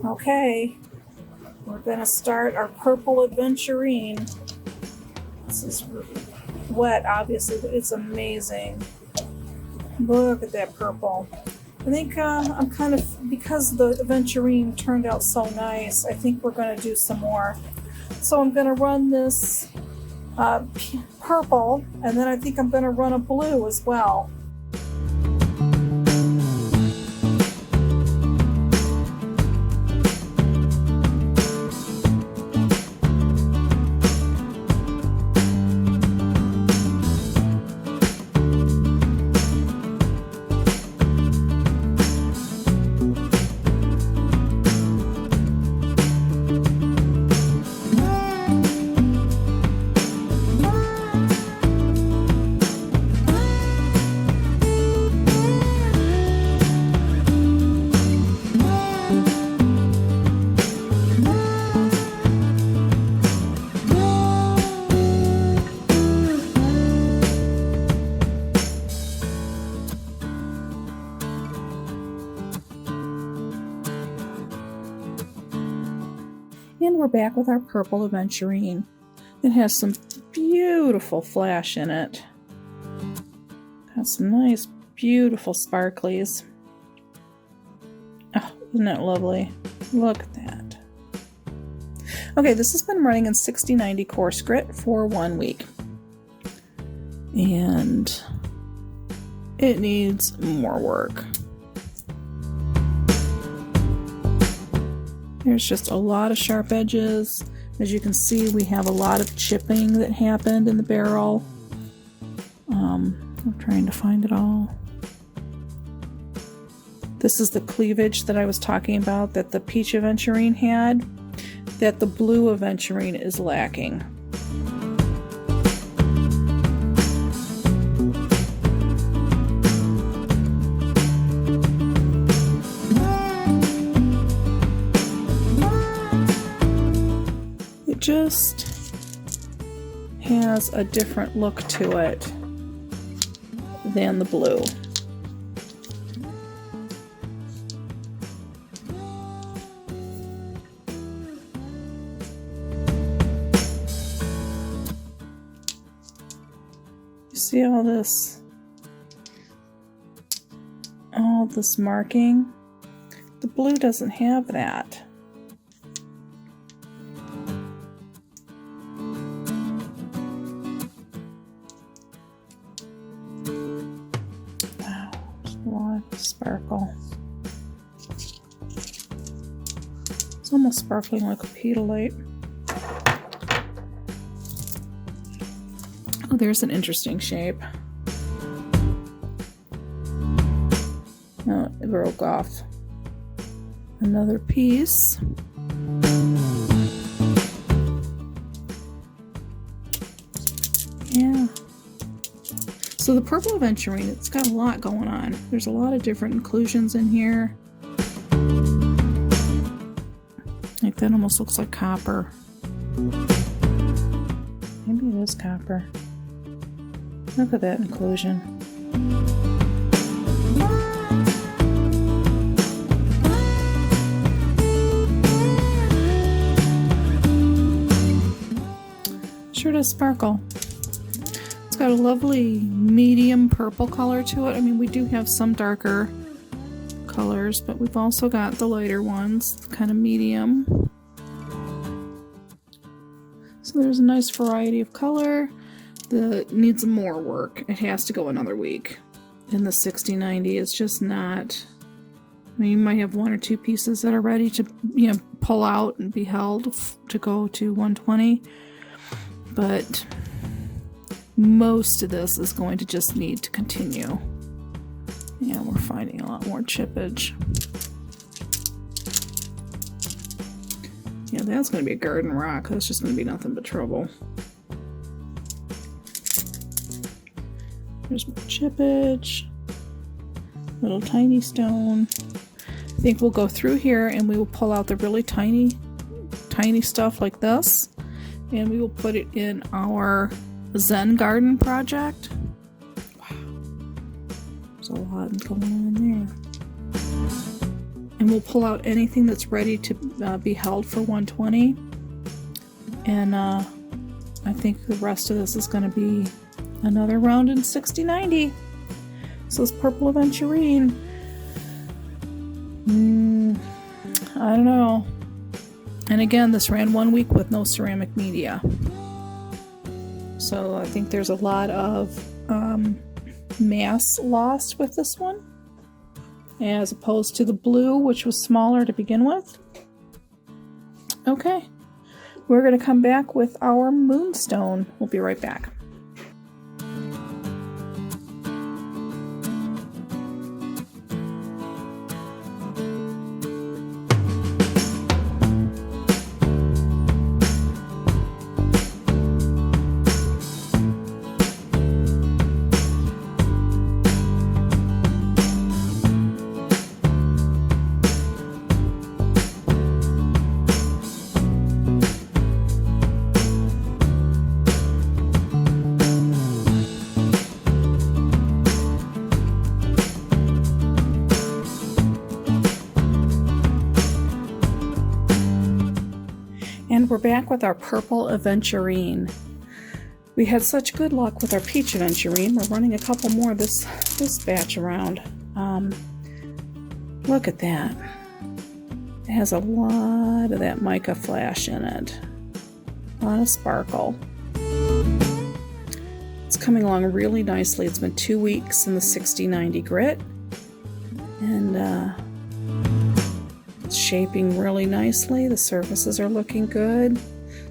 Okay, we're gonna start our purple Aventurine. This is wet, obviously, but it's amazing. Look at that purple. I think I'm kind of, because the Aventurine turned out so nice, I think we're gonna do some more. So I'm gonna run this purple, and then I think I'm gonna run a blue as well. And we're back with our purple Aventurine. It has some beautiful flash in it. Got some nice, beautiful sparklies. Oh, isn't that lovely? Look at that. Okay, this has been running in 60/90 coarse grit for 1 week. And it needs more work. There's just a lot of sharp edges. As you can see, we have a lot of chipping that happened in the barrel. I'm trying to find it all. This is the cleavage that I was talking about that the peach Aventurine had, that the blue Aventurine is lacking. Just has a different look to it than the blue. You see all this marking? The blue doesn't have that. Sparkle. It's almost sparkling like a pedalite. Oh, there's an interesting shape. Oh, it broke off. Another piece. Yeah. So the purple Aventurine, it's got a lot going on. There's a lot of different inclusions in here. Like that almost looks like copper. Maybe it is copper. Look at that inclusion. Sure does sparkle. It's got a lovely medium purple color to it. I mean, we do have some darker colors, but we've also got the lighter ones, kind of medium. So there's a nice variety of color that needs more work. It has to go another week. In the 60/90, it's just not. I mean, you might have 1 or 2 pieces that are ready to, pull out and be held to go to 120, but most of this is going to just need to continue. Yeah, we're finding a lot more chippage. Yeah, that's going to be a garden rock. That's just going to be nothing but trouble. There's more chippage. Little tiny stone. I think we'll go through here and we will pull out the really tiny stuff like this. And we will put it in our Zen garden project. Wow. There's a lot going on there. And we'll pull out anything that's ready to be held for 120. And I think the rest of this is going to be another round in 60-90. So this purple Aventurine, I don't know. And again, this ran 1 week with no ceramic media. So I think there's a lot of mass lost with this one, as opposed to the blue, which was smaller to begin with. Okay, we're going to come back with our moonstone. We'll be right back. And we're back with our purple Aventurine. We had such good luck with our peach Aventurine. We're running a couple more this batch around. Look at that. It has a lot of that mica flash in it. A lot of sparkle. It's coming along really nicely. It's been 2 weeks in the 60-90 grit. And it's shaping really nicely. The surfaces are looking good.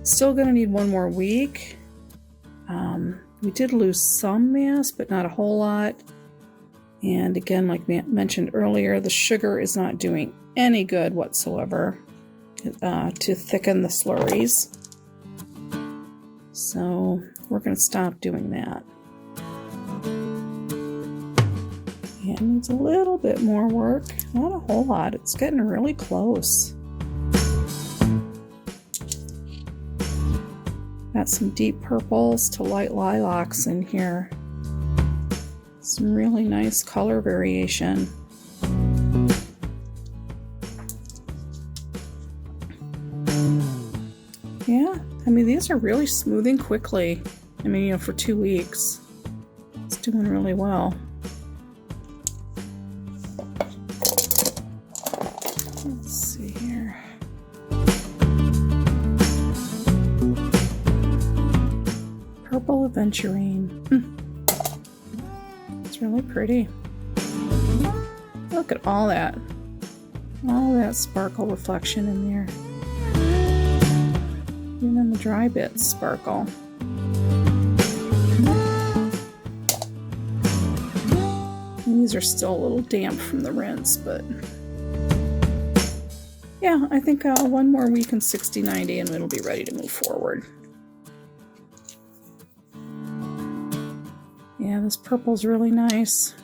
Still going to need 1 more week. We did lose some mass, but not a whole lot. And again, like mentioned earlier, the sugar is not doing any good whatsoever to thicken the slurries. So we're going to stop doing that. Yeah, it needs a little bit more work. Not a whole lot. It's getting really close. Got some deep purples to light lilacs in here. Some really nice color variation. Yeah, I mean, these are really smoothing quickly. I mean, you know, for 2 weeks. It's doing really well. Let's see here. Purple Aventurine. It's really pretty. Look at all that sparkle reflection in there. Even the dry bits sparkle. And these are still a little damp from the rinse, but yeah, I think 1 more week in 60-90 and it'll be ready to move forward. Yeah, this purple's really nice.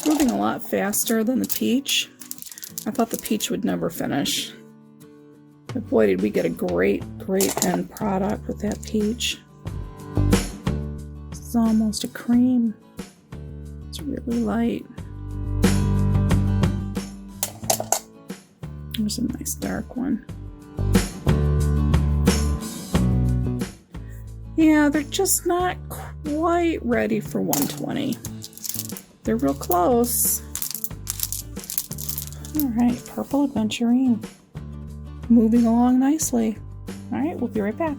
Moving a lot faster than the peach. I thought the peach would never finish. But boy, did we get a great end product with that peach. This is almost a cream. It's really light. There's a nice dark one. Yeah, they're just not quite ready for 120. They're real close. Alright, purple Aventurine. Moving along nicely. Alright, we'll be right back.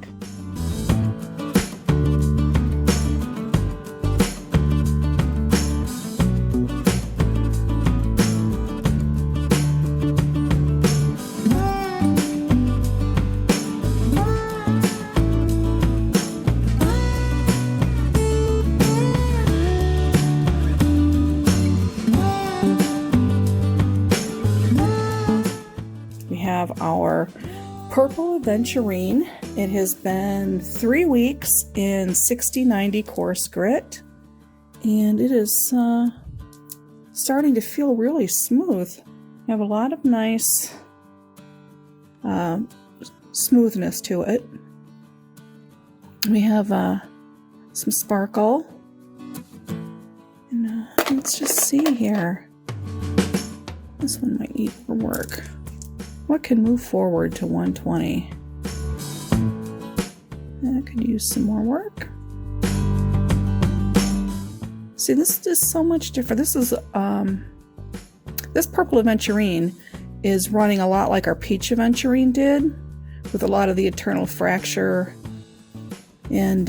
Our purple Aventurine. It has been 3 weeks in 60-90 coarse grit, and it is starting to feel really smooth. You have a lot of nice smoothness to it. We have some sparkle, and let's just see here. This one might need more work. What can move forward to 120? That could use some more work. See, this is so much different. This is this purple Aventurine is running a lot like our peach Aventurine did, with a lot of the eternal fracture and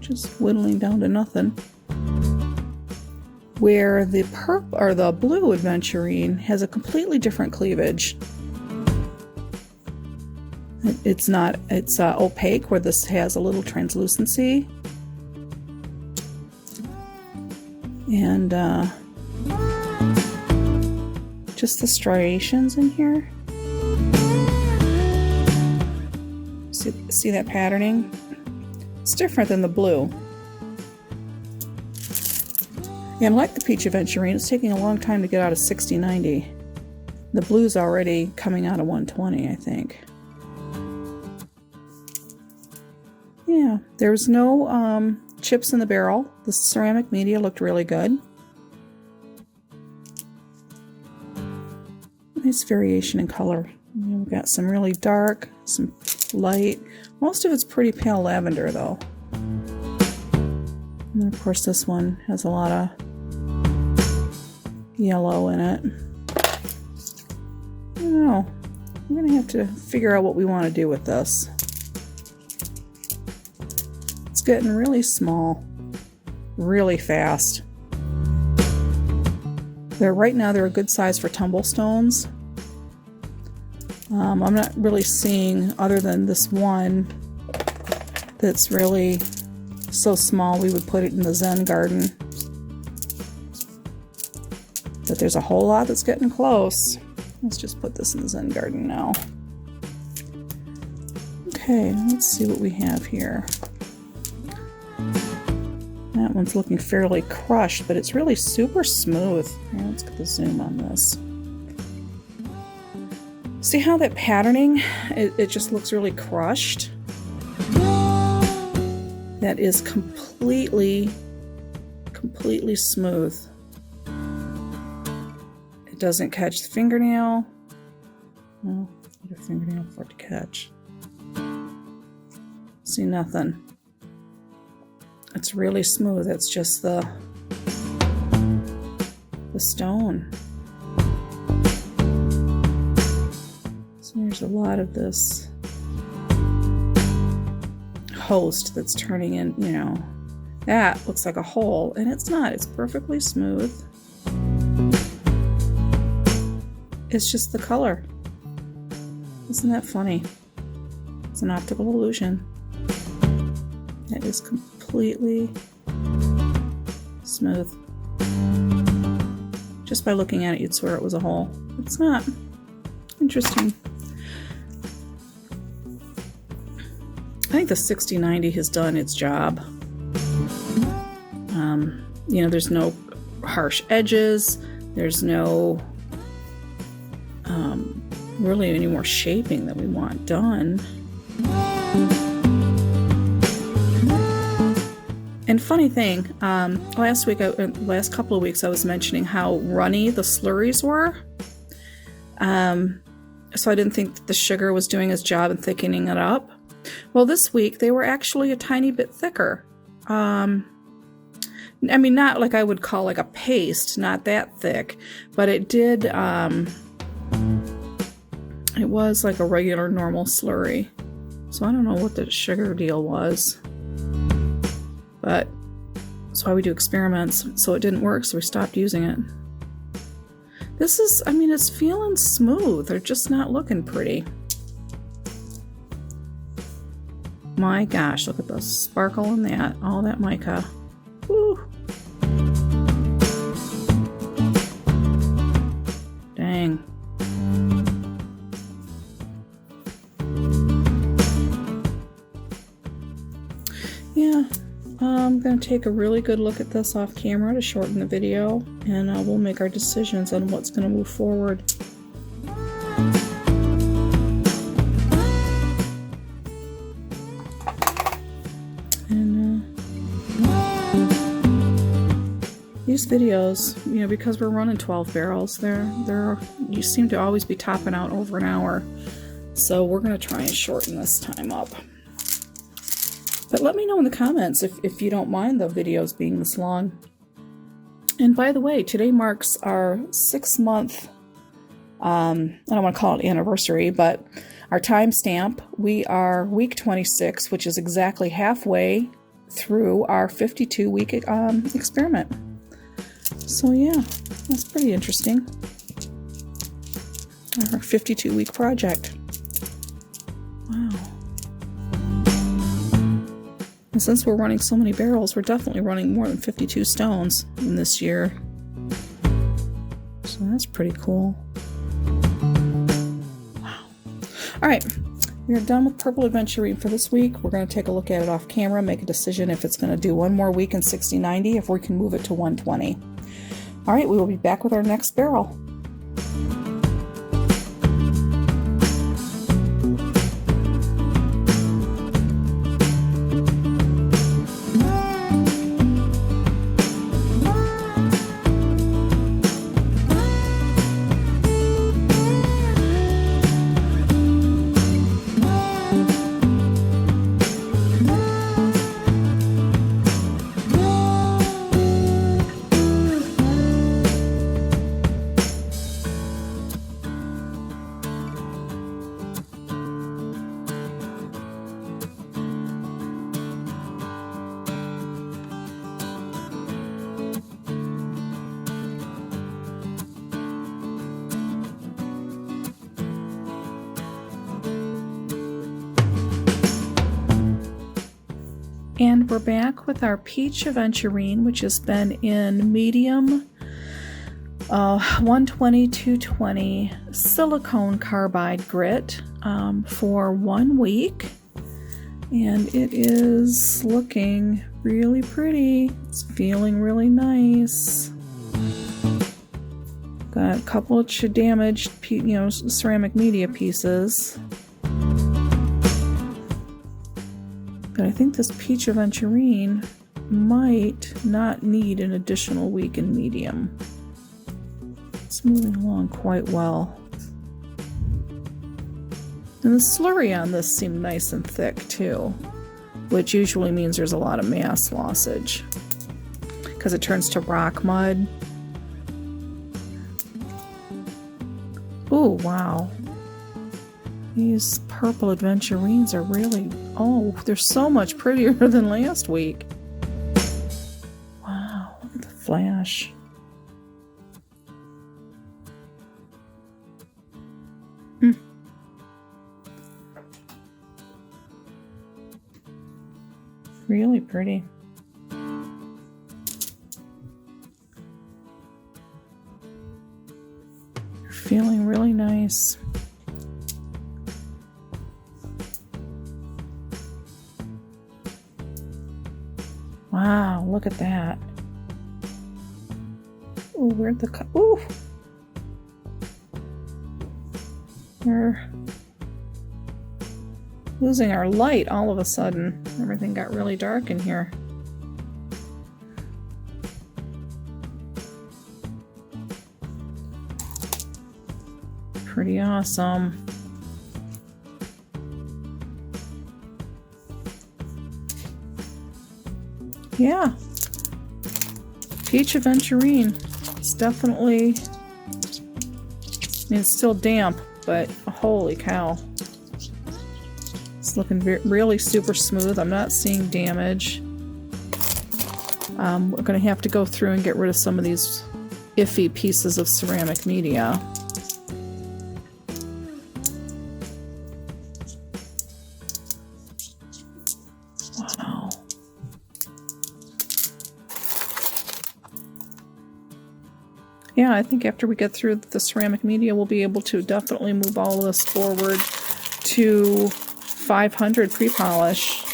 just whittling down to nothing. Where the purple or the blue Aventurine has a completely different cleavage. It's opaque, where this has a little translucency. And just the striations in here. See that patterning? It's different than the blue. And like the peach Aventurine, it's taking a long time to get out of 60-90. The blue's already coming out of 120, I think. Yeah, there's no chips in the barrel. The ceramic media looked really good. Nice variation in color. We've got some really dark, some light. Most of it's pretty pale lavender though. And then of course this one has a lot of yellow in it. I don't know. We're gonna have to figure out what we want to do with this. It's getting really small, really fast. Right now they're a good size for tumble stones. I'm not really seeing, other than this one that's really so small we would put it in the Zen garden. But there's a whole lot that's getting close. Let's just put this in the Zen garden now. Okay, let's see what we have here. That one's looking fairly crushed, but it's really super smooth. Here, let's get the zoom on this. See how that patterning, it just looks really crushed? That is completely smooth. It doesn't catch the fingernail. No, need a fingernail for it to catch. See nothing. It's really smooth. It's just the stone. So there's a lot of this host that's turning in, you know, that looks like a hole, and it's not. It's perfectly smooth. It's just the color. Isn't that funny? It's an optical illusion. It is completely smooth. Just by looking at it, you'd swear it was a hole. It's not. Interesting. I think the 60-90 has done its job. You know, there's no harsh edges. There's no really any more shaping that we want done. And funny thing, last couple of weeks I was mentioning how runny the slurries were. So I didn't think that the sugar was doing its job in thickening it up. Well, this week they were actually a tiny bit thicker. I mean, not like I would call like a paste, not that thick, but it did, it was like a regular normal slurry. So I don't know what the sugar deal was, but that's why we do experiments. So it didn't work, so we stopped using it. This is, I mean, it's feeling smooth. They're just not looking pretty. My gosh, look at the sparkle in that, all that mica. Woo. Dang. Yeah, I'm going to take a really good look at this off camera to shorten the video, and we'll make our decisions on what's going to move forward. And these videos, you know, because we're running 12 barrels, you seem to always be topping out over an hour. So we're going to try and shorten this time up. But let me know in the comments if you don't mind the videos being this long. And by the way, today marks our 6-month, I don't want to call it anniversary, but our timestamp. We are week 26, which is exactly halfway through our 52-week experiment. So yeah, that's pretty interesting. Our 52-week project. Wow. And since we're running so many barrels, we're definitely running more than 52 stones in this year. So that's pretty cool. Wow. Alright, we are done with Purple Aventurine for this week. We're going to take a look at it off camera, make a decision if it's going to do one more week in 60-90, if we can move it to 120. Alright, we will be back with our next barrel. And we're back with our Peach Aventurine, which has been in medium 120-220 silicone carbide grit for 1 week. And it is looking really pretty. It's feeling really nice. Got a couple of damaged, ceramic media pieces. But I think this Peach Aventurine might not need an additional week in medium. It's moving along quite well. And the slurry on this seemed nice and thick too, which usually means there's a lot of mass lossage because it turns to rock mud. Oh, wow. These Purple Aventurines are really, oh, they're so much prettier than last week. Wow, look at the flash. Really pretty. You're feeling really nice. Wow, look at that. Oh, where'd the ooh! We're losing our light all of a sudden. Everything got really dark in here. Pretty awesome. Yeah, Peach Aventurine. It's definitely, I mean, it's still damp, but holy cow. It's looking really super smooth. I'm not seeing damage. We're going to have to go through and get rid of some of these iffy pieces of ceramic media. Wow. Yeah, I think after we get through the ceramic media, we'll be able to definitely move all of this forward to 500 pre-polish.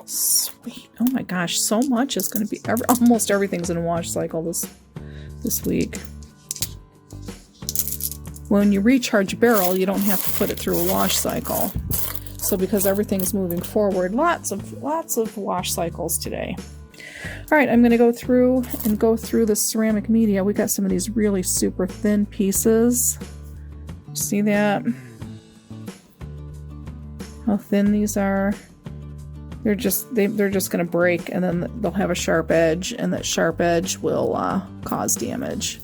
Sweet. Oh my gosh, so much is going to be, almost everything's in a wash cycle this week. When you recharge a barrel, you don't have to put it through a wash cycle. So because everything's moving forward, lots of wash cycles today. All right, I'm going to go through the ceramic media. We got some of these really super thin pieces. See that? How thin these are. They're just going to break, and then they'll have a sharp edge, and that sharp edge will cause damage.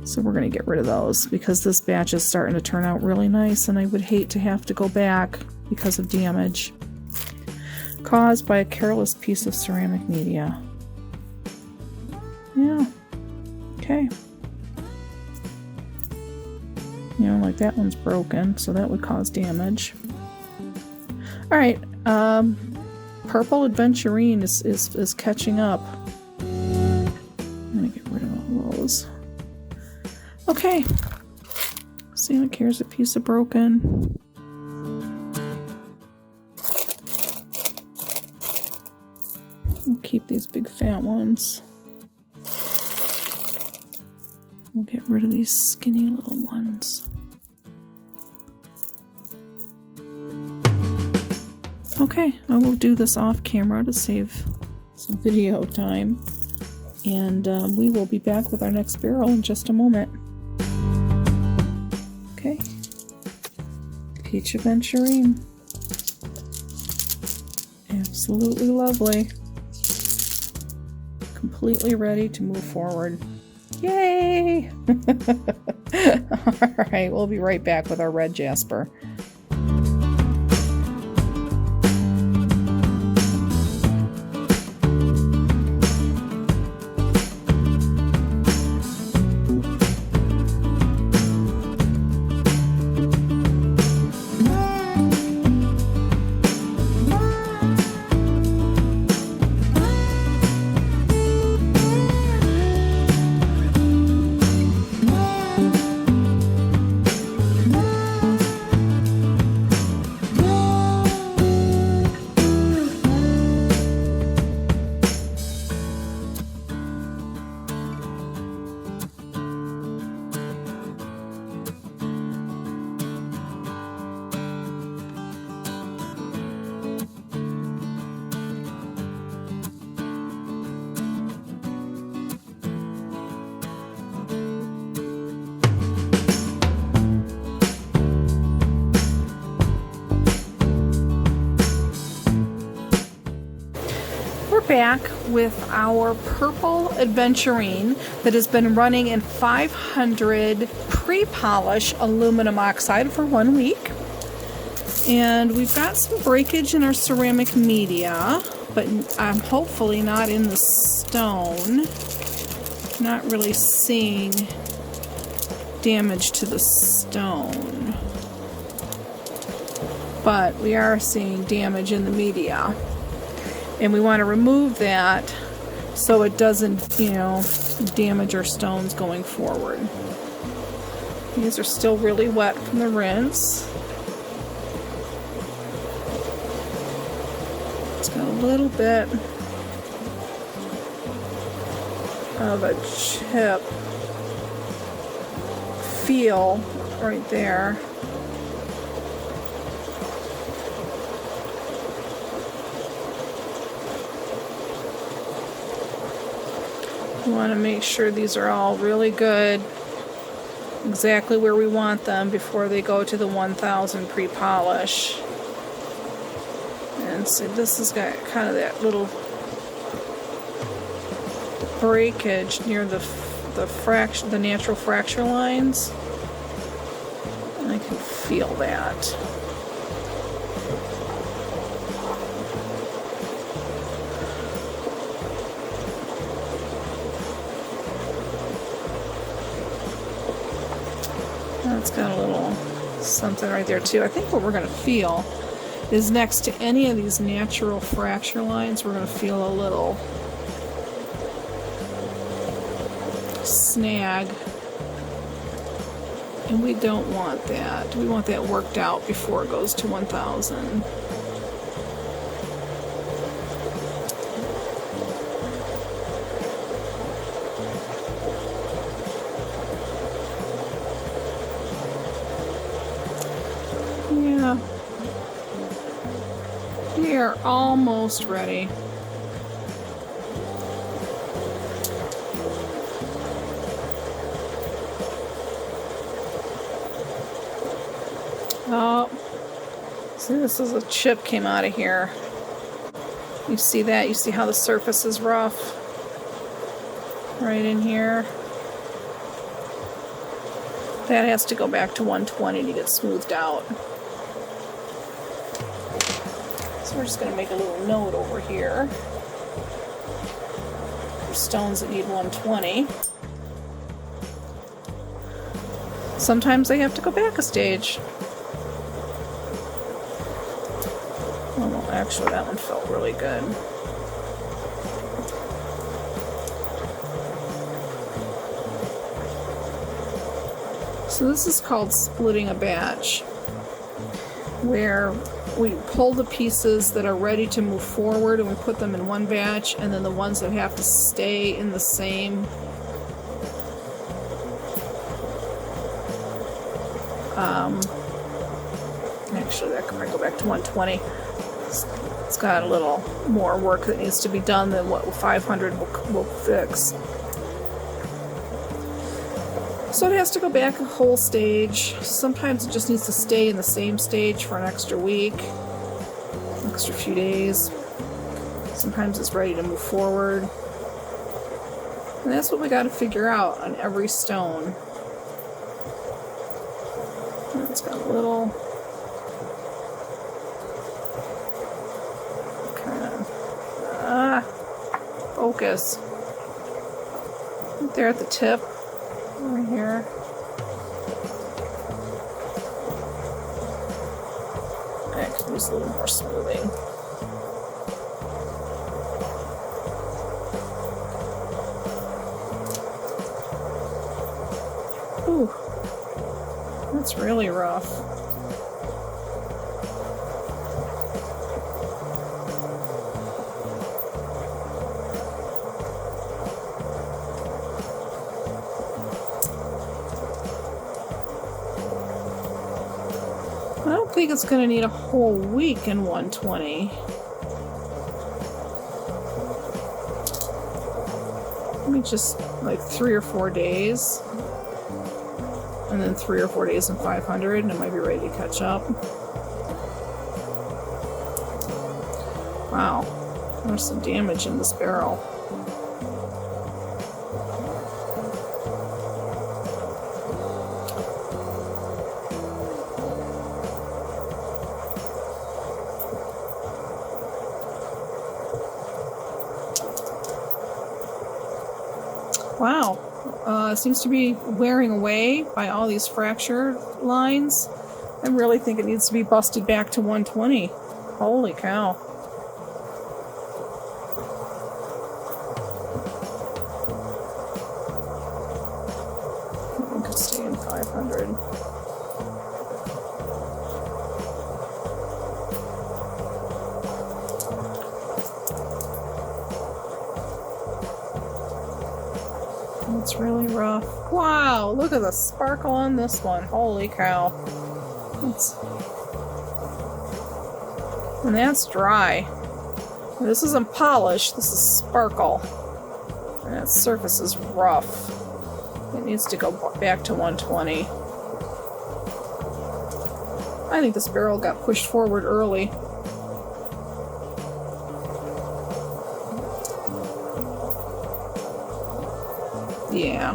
So we're going to get rid of those because this batch is starting to turn out really nice, and I would hate to have to go back because of damage caused by a careless piece of ceramic media. Yeah. Okay. You know, like that one's broken, so that would cause damage. Alright, Purple Aventurine is catching up. I'm gonna get rid of all those. Okay. See, like here's a piece of broken. We'll keep these big fat ones. We'll get rid of these skinny little ones. Okay, I will do this off camera to save some video time. And we will be back with our next barrel in just a moment. Okay. Peach Aventurine. Absolutely lovely. Completely ready to move forward. Yay! Alright, we'll be right back with our red jasper. Back with our Purple Aventurine that has been running in 500 pre-polish aluminum oxide for 1 week. And we've got some breakage in our ceramic media, but I'm hopefully not in the stone. Not really seeing damage to the stone, but we are seeing damage in the media. And we want to remove that so it doesn't, you know, damage our stones going forward. These are still really wet from the rinse. It's got a little bit of a chip feel right there. We want to make sure these are all really good, exactly where we want them before they go to the 1000 pre-polish. And see, this has got kind of that little breakage near the natural fracture lines. And I can feel that. It's got a little something right there too. I think what we're going to feel is next to any of these natural fracture lines, we're going to feel a little snag. And we don't want that. We want that worked out before it goes to 1000. Yeah, we are almost ready. Oh, see, this is a chip came out of here. You see that? You see how the surface is rough? Right in here. That has to go back to 120 to get smoothed out. So we're just going to make a little note over here for stones that need 120. Sometimes they have to go back a stage. Oh, well, actually, that one felt really good. So this is called splitting a batch, where we pull the pieces that are ready to move forward and we put them in one batch, and then the ones that have to stay in the same actually that might go back to 120. It's got a little more work that needs to be done than what 500 will fix. So it has to go back a whole stage. Sometimes it just needs to stay in the same stage for an extra week, extra few days. Sometimes it's ready to move forward. And that's what we got to figure out on every stone. And it's got a little kind of focus right there at the tip. Over here. I could use a little more smoothing. Ooh, that's really rough. I don't think it's going to need a whole week in 120. Maybe just like 3 or 4 days. And then 3 or 4 days in 500, and it might be ready to catch up. Wow, there's some damage in this barrel. Wow, it seems to be wearing away by all these fracture lines. I really think it needs to be busted back to 120. Holy cow. I could stay in 500. It's really rough. Wow, look at the sparkle on this one. Holy cow. And that's dry. This isn't polished, this is sparkle. And that surface is rough. It needs to go back to 120. I think this barrel got pushed forward early. Yeah.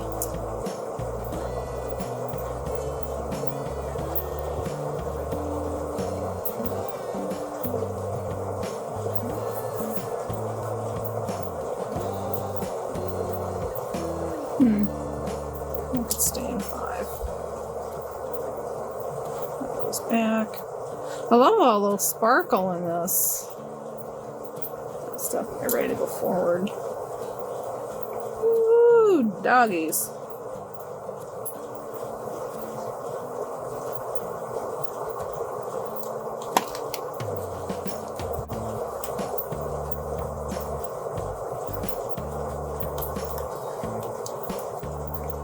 I could stay in 5. That goes back. I love all the sparkle in this. Stuff get ready to go forward. Ooh, doggies.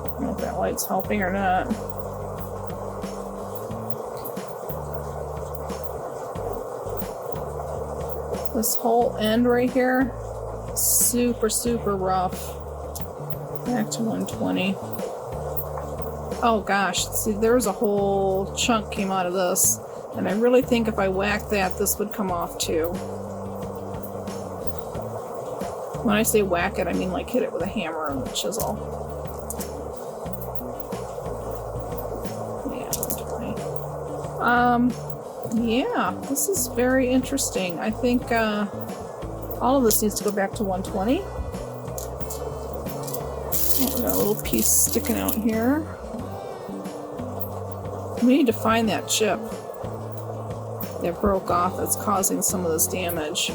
I don't know if that light's helping or not. This whole end right here, super, super rough. Back to 120. Oh gosh, see, there's a whole chunk came out of this. And I really think if I whacked that, this would come off too. When I say whack it, I mean like hit it with a hammer and a chisel. Yeah, this is very interesting. I think all of this needs to go back to 120. Oh, we got a little piece sticking out here. We need to find that chip that broke off that's causing some of this damage.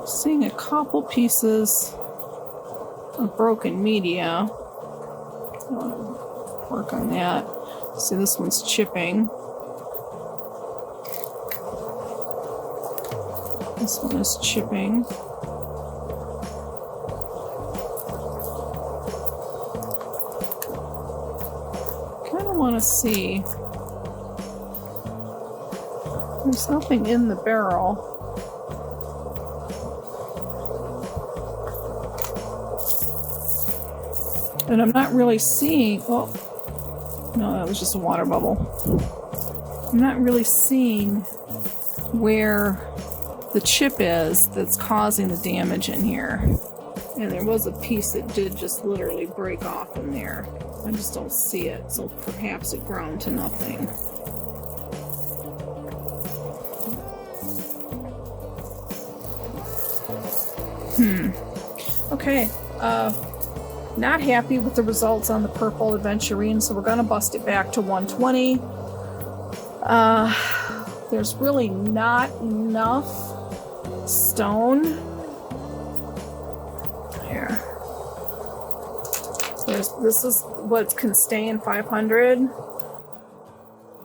Seeing a couple pieces of broken media. I want to work on that. See, this one's chipping. This one is chipping. Kind of want to see. There's nothing in the barrel. And I'm not really seeing, oh, no, that was just a water bubble. I'm not really seeing where the chip is that's causing the damage in here. And there was a piece that did just literally break off in there. I just don't see it, so perhaps it ground to nothing. Okay, not happy with the results on the purple Aventurine, so we're going to bust it back to 120. There's really not enough stone. Here. This is what can stay in 500.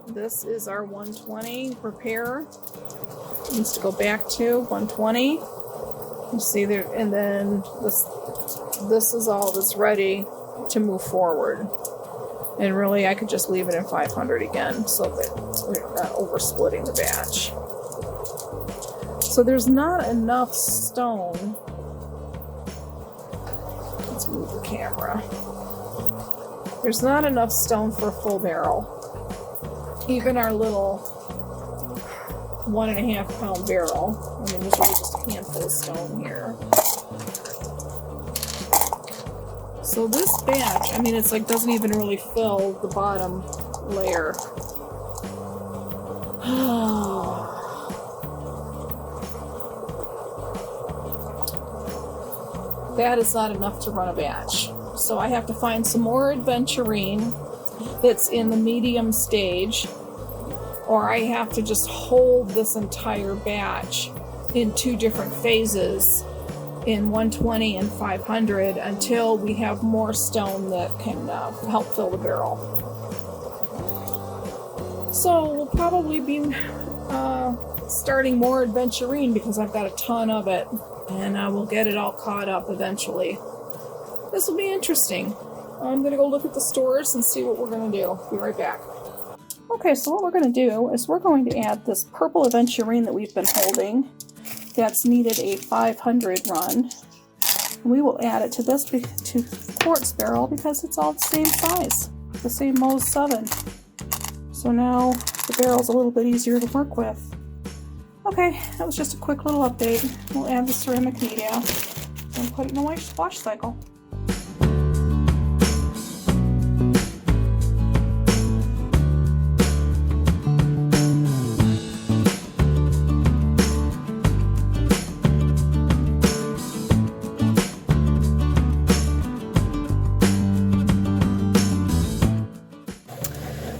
This is our 120 repair. It needs to go back to 120. You see there, and then this is all that's ready to move forward. And really, I could just leave it in 500 again, so that we're not over-splitting the batch. So there's not enough stone. Let's move the camera. There's not enough stone for a full barrel. Even our little 1.5 pound barrel. I mean, there's really just a handful of stone here. So this batch, I mean, it's like doesn't even really fill the bottom layer. That is not enough to run a batch. So I have to find some more Aventurine that's in the medium stage, or I have to just hold this entire batch in 2 different phases in 120 and 500 until we have more stone that can help fill the barrel. So we'll probably be starting more Aventurine because I've got a ton of it, and we'll get it all caught up eventually. This will be interesting. I'm going to go look at the stores and see what we're going to do. Be right back. Okay, so what we're going to do is we're going to add this purple Aventurine that we've been holding that's needed a 500 run. We will add it to this quartz barrel because it's all the same size, the same Mohs 7. So now the barrel's a little bit easier to work with. Okay, that was just a quick little update. We'll add the ceramic media and put it in a wash cycle.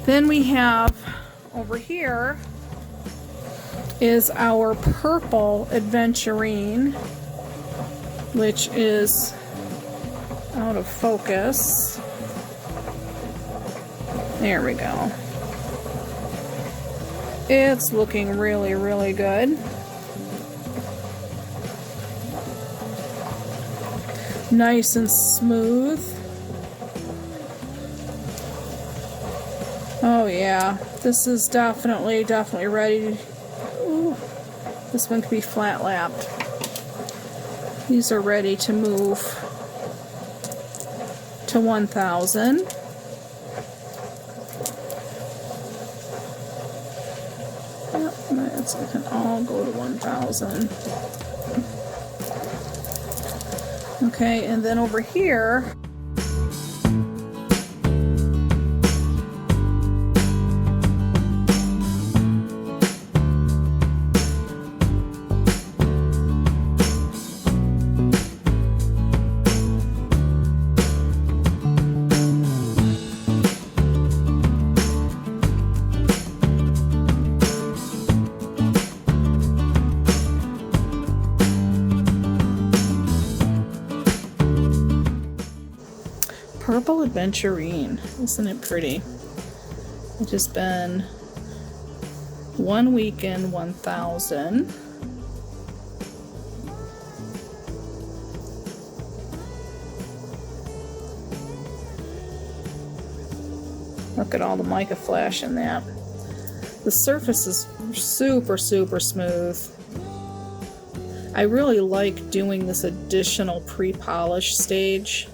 Then we have over here is our purple Aventurine, which is out of focus. There we go. It's looking really, really good. Nice and smooth. Oh yeah, this is definitely ready. Ooh, This one can be flat lapped. These are ready to move to 1000. Yep, it can all go to 1000. Okay, and then over here, Purple Aventurine. Isn't it pretty? It's just been 1 weekend, 1000. Look at all the mica flash in that. The surface is super, super smooth. I really like doing this additional pre-polish stage.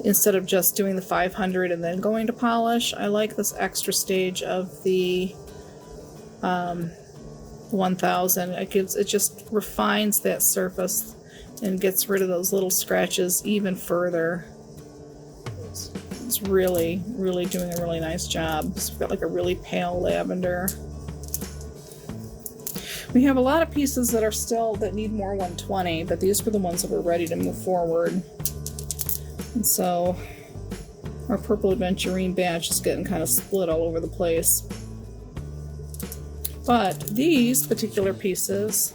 Instead of just doing the 500 and then going to polish, I like this extra stage of the 1000. It just refines that surface and gets rid of those little scratches even further. It's really, really doing a really nice job. It's got like a really pale lavender. We have a lot of pieces that need more 120, but these were the ones that were ready to move forward. And so our Purple Aventurine batch is getting kind of split all over the place. But these particular pieces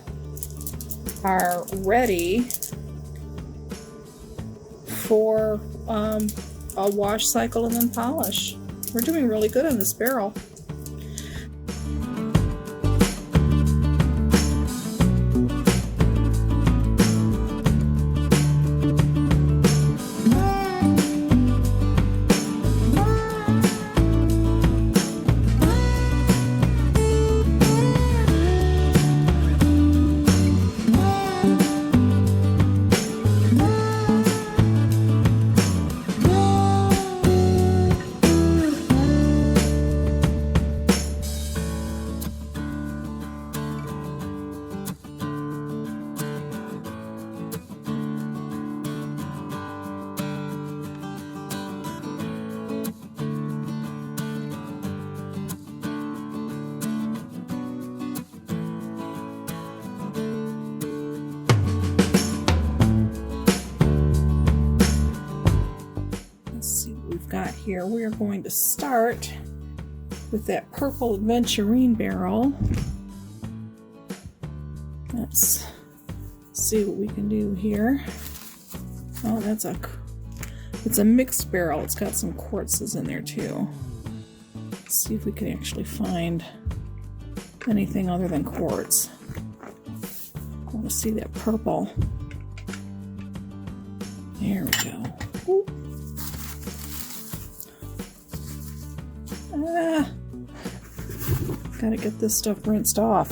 are ready for a wash cycle and then polish. We're doing really good on this barrel. Here we are going to start with that Purple Aventurine barrel. Let's see what we can do here. Oh, it's a mixed barrel. It's got some quartzes in there too. Let's see if we can actually find anything other than quartz. I want to see that purple. There we go. Ooh. Gotta get this stuff rinsed off.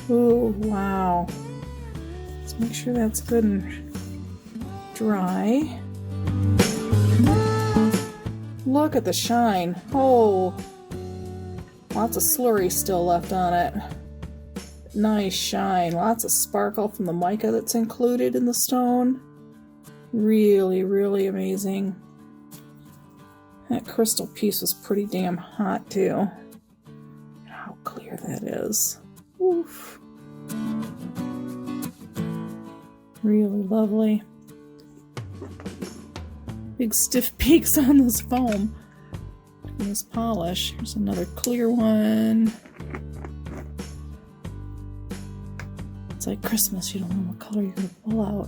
Oh, wow. Let's make sure that's good and dry. Look at the shine. Oh, lots of slurry still left on it. Nice shine. Lots of sparkle from the mica that's included in the stone. Really, really amazing. That crystal piece was pretty damn hot too. How clear that is. Oof. Really lovely. Big stiff peaks on this foam. And this polish. Here's another clear one. It's like Christmas, you don't know what color you're going to pull out.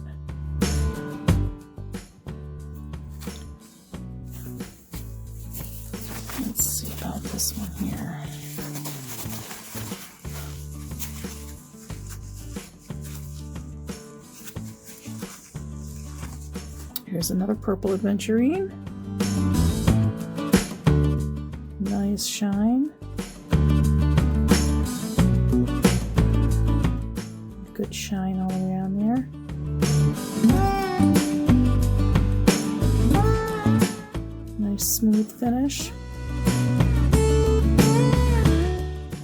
Let's see about this one here. here's another purple Aventurine. Nice shine. Good shine all around there. Nice smooth finish.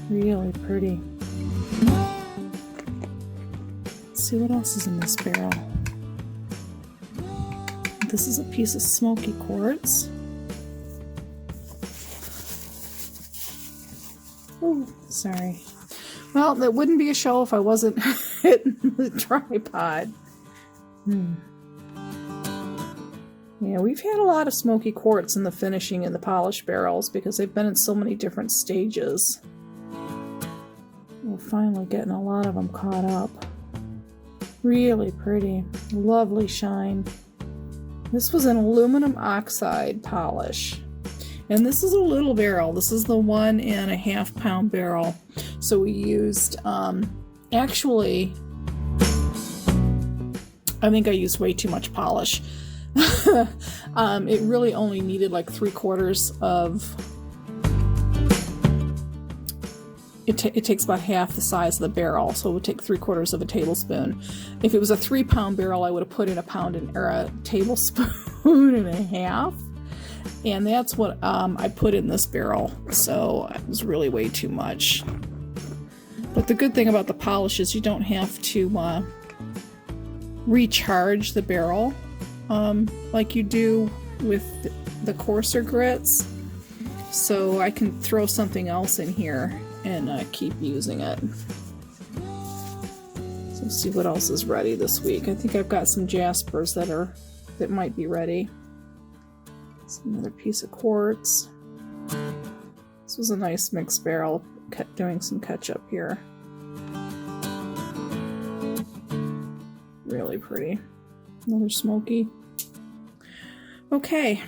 Really pretty. Let's see what else is in this barrel. This is a piece of smoky quartz. Oh, sorry. Well, that wouldn't be a show if I wasn't hitting the tripod. Yeah, we've had a lot of smoky quartz in the finishing in the polished barrels because they've been in so many different stages. We're finally getting a lot of them caught up. Really pretty. Lovely shine. This was an aluminum oxide polish. And this is a little barrel. This is the 1.5 pound barrel. So we used, actually, I think I used way too much polish. It really only needed like 3/4 of, it takes about half the size of the barrel, so it would take 3/4 of a tablespoon. If it was a 3 pound barrel, I would have put in a tablespoon and a half. And that's what I put in this barrel, so it was really way too much. But the good thing about the polish is you don't have to recharge the barrel like you do with the coarser grits. So I can throw something else in here and keep using it. So let's see what else is ready this week. I think I've got some jaspers that might be ready. Another piece of quartz. This was a nice mixed barrel, doing some ketchup here. Really pretty. Another smoky. Okay,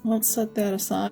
let's set that aside.